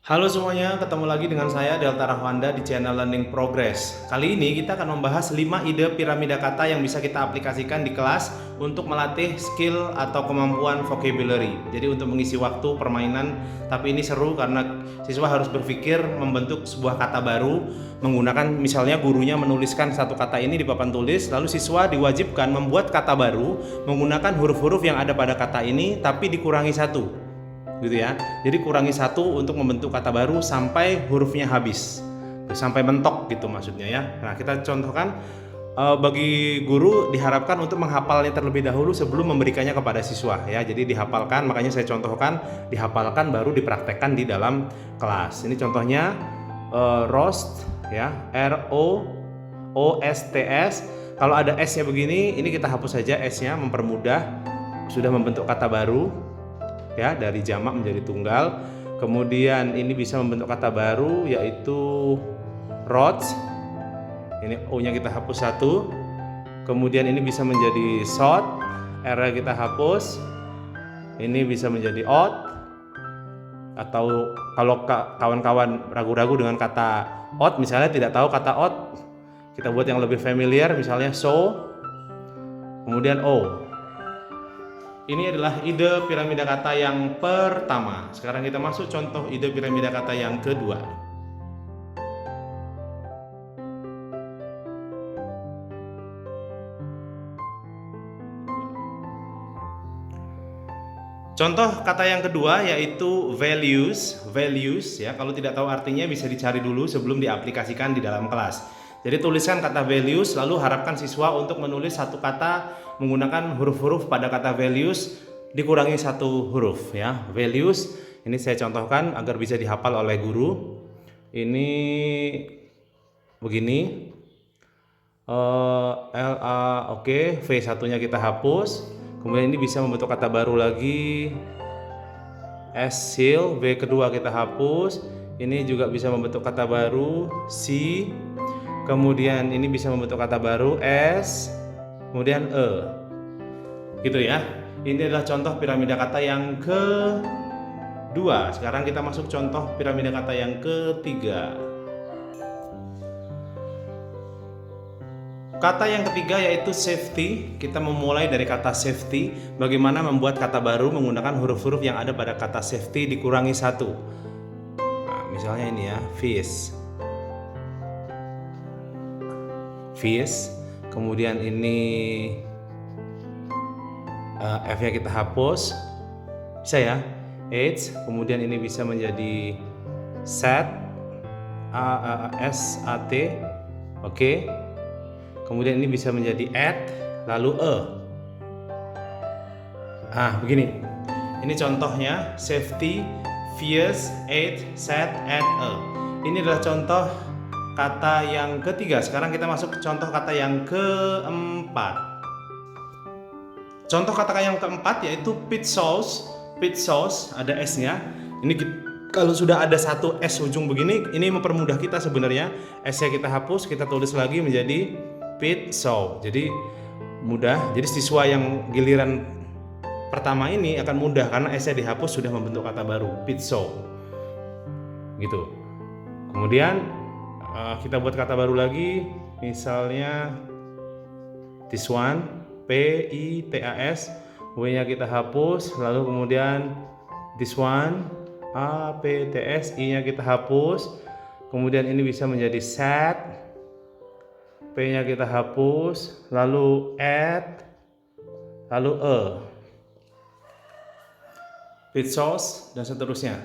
Halo semuanya, ketemu lagi dengan saya Delta Rahwanda di channel Learning Progress. Kali ini kita akan membahas 5 ide piramida kata yang bisa kita aplikasikan di kelas untuk melatih skill atau kemampuan vocabulary. Jadi untuk mengisi waktu permainan, tapi ini seru karena siswa harus berpikir membentuk sebuah kata baru menggunakan misalnya gurunya menuliskan satu kata ini di papan tulis, lalu siswa diwajibkan membuat kata baru menggunakan huruf-huruf yang ada pada kata ini tapi dikurangi satu. Gitu ya. Jadi kurangi satu untuk membentuk kata baru sampai hurufnya habis, sampai mentok gitu maksudnya ya. Nah kita contohkan, bagi guru diharapkan untuk menghafalnya terlebih dahulu sebelum memberikannya kepada siswa ya. Jadi dihafalkan, makanya saya contohkan dihafalkan baru dipraktekkan di dalam kelas. Ini contohnya roast ya, ROOSTS. Kalau ada S-nya begini, ini kita hapus saja S-nya, mempermudah. Sudah membentuk kata baru ya, dari jamak menjadi tunggal. Kemudian ini bisa membentuk kata baru yaitu rods. Ini O-nya kita hapus satu. Kemudian ini bisa menjadi shot, R-nya kita hapus. Ini bisa menjadi odd. Atau kalau kawan-kawan ragu-ragu dengan kata odd, misalnya tidak tahu kata odd, kita buat yang lebih familiar, misalnya so, kemudian O. Ini adalah ide piramida kata yang pertama. Sekarang kita masuk contoh ide piramida kata yang kedua. Contoh kata yang kedua yaitu values. Values ya, kalau tidak tahu artinya bisa dicari dulu sebelum diaplikasikan di dalam kelas. Jadi tuliskan kata values, lalu harapkan siswa untuk menulis satu kata menggunakan huruf-huruf pada kata values dikurangi satu huruf ya. Values ini saya contohkan agar bisa dihafal oleh guru. Ini begini, oke, V satunya kita hapus. Kemudian ini bisa membentuk kata baru lagi, S seal, V kedua kita hapus. Ini juga bisa membentuk kata baru, C. Kemudian ini bisa membentuk kata baru, S. Kemudian E. Gitu ya. Ini adalah contoh piramida kata yang kedua. Sekarang kita masuk contoh piramida kata yang ketiga. Kata yang ketiga yaitu safety. Kita memulai dari kata safety. Bagaimana membuat kata baru menggunakan huruf-huruf yang ada pada kata safety dikurangi satu. Nah, misalnya ini ya, fish. Fish. Kemudian ini F-nya kita hapus. Bisa ya, H. Kemudian ini bisa menjadi set, SAT. Oke. Kemudian ini bisa menjadi add, lalu E. Begini. Ini contohnya safety, fierce, add, set, add, E. Ini adalah contoh kata yang ketiga. Sekarang kita masuk ke contoh kata yang keempat. Contoh kata yang keempat yaitu pit sauce. Pit sauce ada S-nya. Ini kalau sudah ada satu S ujung begini, ini mempermudah kita sebenarnya. S-nya kita hapus, kita tulis lagi menjadi pit sauce. Jadi mudah. Jadi siswa yang giliran pertama ini akan mudah karena S-nya dihapus, sudah membentuk kata baru, pit sauce. Gitu. Kemudian kita buat kata baru lagi, misalnya this one, PITAS, W-nya kita hapus, lalu kemudian this one, APTS, I-nya kita hapus, kemudian ini bisa menjadi set, P-nya kita hapus, lalu add, lalu E, pit sauce, dan seterusnya.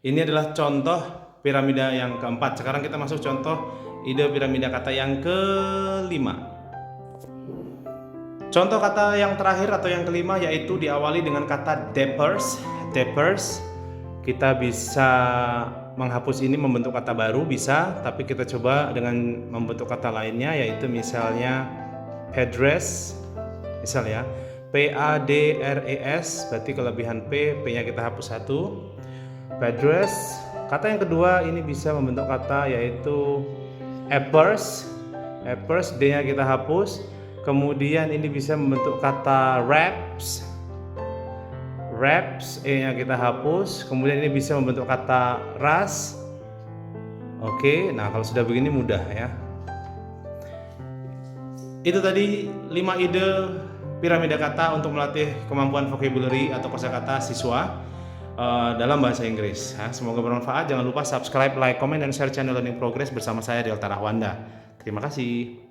Ini adalah contoh piramida yang keempat. Sekarang kita masuk contoh ide piramida kata yang kelima. Contoh kata yang terakhir atau yang kelima yaitu diawali dengan kata dappers. Dappers, kita bisa menghapus ini membentuk kata baru, bisa, tapi kita coba dengan membentuk kata lainnya yaitu misalnya headdress. Misalnya PADRES, berarti kelebihan P-nya kita hapus satu. Headdress. Kata yang kedua ini bisa membentuk kata yaitu apples. Apples, D-nya kita hapus. Kemudian ini bisa membentuk kata wraps. wraps, E-nya kita hapus, kemudian ini bisa membentuk kata ras. Oke, nah kalau sudah begini mudah ya. Itu tadi 5 ide piramida kata untuk melatih kemampuan vocabulary atau kosakata siswa dalam bahasa Inggris. Semoga bermanfaat. Jangan lupa subscribe, like, comment, dan share channel Learning Progress bersama saya Delta Rahwanda. Terima kasih.